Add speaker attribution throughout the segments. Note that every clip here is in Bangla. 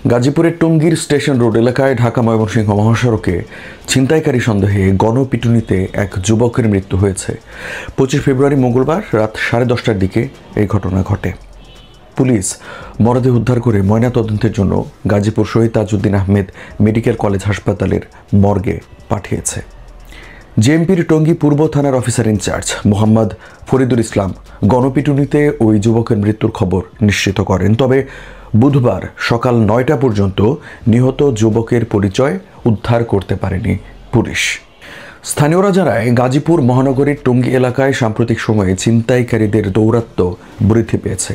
Speaker 1: গাজীপুরের টঙ্গীর স্টেশন রোড এলাকায় ঢাকা ময়মনসিংহ মহাসড়কে ছিনতাইকারী সন্দেহে গণপিটুনিতে এক যুবকের মৃত্যু হয়েছে। 25 ফেব্রুয়ারি মঙ্গলবার রাত 10:30টার দিকে এই ঘটনা ঘটে। পুলিশ মরদেহ উদ্ধার করে ময়নাতদন্তের জন্য গাজীপুর শহীদ তাজউদ্দিন আহমেদ মেডিকেল কলেজ হাসপাতালের মর্গে পাঠিয়েছে। জেএমপির টঙ্গী পূর্ব থানার অফিসার ইনচার্জ মোহাম্মদ ফরিদুল ইসলাম গণপিটুনিতে ওই যুবকের মৃত্যুর খবর নিশ্চিত করেন। তবে বুধবার সকাল 9টা পর্যন্ত নিহত যুবকের পরিচয় উদ্ধার করতে পারেনি পুলিশ। স্থানীয়রা জানায়, গাজীপুর মহানগরীর টঙ্গী এলাকায় সাম্প্রতিক সময়ে ছিনতাইকারীদের দৌরাত্ম্য বৃদ্ধি পেয়েছে।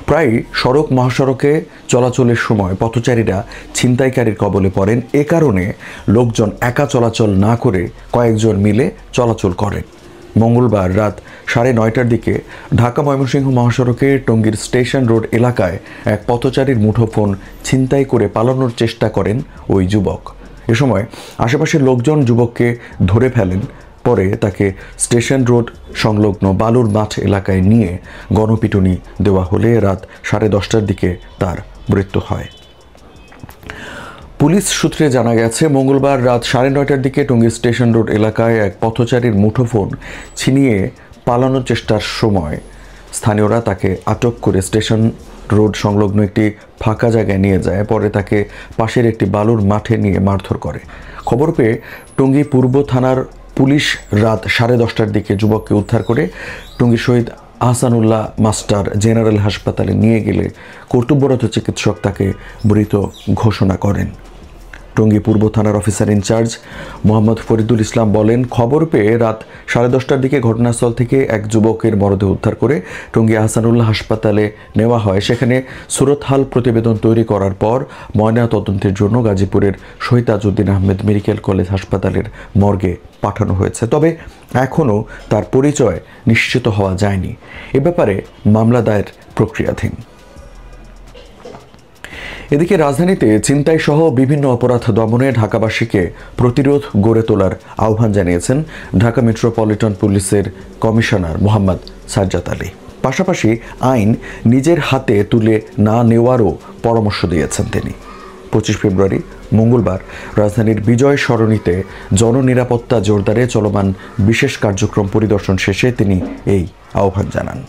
Speaker 1: প্রায় সড়ক মহাসড়কে চলাচলের সময় পথচারীরা ছিনতাইকারীর কবলে পড়েন। এ কারণে লোকজন একা চলাচল না করে কয়েকজন মিলে চলাচল করেন। মঙ্গলবার রাত 9:30টার দিকে ঢাকা ময়মনসিংহ মহাসড়কে টঙ্গীর স্টেশন রোড এলাকায় এক পথচারীর মুঠোফোন ছিনতাই করে পালানোর চেষ্টা করেন ওই যুবক। এ সময় আশেপাশের লোকজন যুবককে ধরে ফেলেন। পরে তাকে স্টেশন রোড সংলগ্ন বালুর মাঠ এলাকায় নিয়ে গণপিটুনি দেওয়া হলে রাত 10:30টার দিকে তার মৃত্যু হয়। পুলিশ সূত্রে জানা গেছে, মঙ্গলবার রাত 9:30টার দিকে টঙ্গী স্টেশন রোড এলাকায় এক পথচারীর মুঠোফোন ছিনিয়ে পালানোর চেষ্টার সময় স্থানীয়রা তাকে আটক করে স্টেশন রোড সংলগ্ন একটি ফাঁকা জায়গায় নিয়ে যায়। পরে তাকে পাশের একটি বালুর মাঠে নিয়ে মারধর করে। খবর পেয়ে টঙ্গী পূর্ব থানার পুলিশ রাত 10:30টার দিকে যুবককে উদ্ধার করে টঙ্গী শহীদ আহসানুল্লাহ মাস্টার জেনারেল হাসপাতালে নিয়ে গেলে কর্তব্যরত চিকিৎসক তাকে মৃত ঘোষণা করেন। টঙ্গী পূর্ব থানার অফিসার ইনচার্জ মোহাম্মদ ফরিদুল ইসলাম বলেন, খবর পেয়ে রাত 10:30টার দিকে ঘটনাস্থল থেকে এক যুবকের মরদেহ উদ্ধার করে টঙ্গী আহসানুল্লাহ হাসপাতালে নেওয়া হয়। সেখানে সুরতহাল প্রতিবেদন তৈরি করার পর ময়নাতদন্তের জন্য গাজীপুরের শহীদ তাজউদ্দিন আহমেদ মেডিকেল কলেজ হাসপাতালের মর্গে পাঠানো হয়েছে। তবে এখনও তার পরিচয় নিশ্চিত হওয়া যায়নি। এ ব্যাপারে মামলা দায়ের প্রক্রিয়াধীন। এদিকে রাজধানীতে ছিনতাই সহ বিভিন্ন অপরাধ দমনে ঢাকাবাসীকে প্রতিরোধ গড়ে তোলার আহ্বান জানিয়েছেন ঢাকা মেট্রোপলিটন পুলিশের কমিশনার মোহাম্মদ সাজ্জাদ আলী। পাশাপাশি আইন নিজের হাতে তুলে না নেওয়ারও পরামর্শ দিয়েছেন তিনি। 25 ফেব্রুয়ারি মঙ্গলবার রাজধানীর বিজয় সরণিতে জননিরাপত্তা জোরদারে চলমান বিশেষ কার্যক্রম পরিদর্শন শেষে তিনি এই আহ্বান জানান।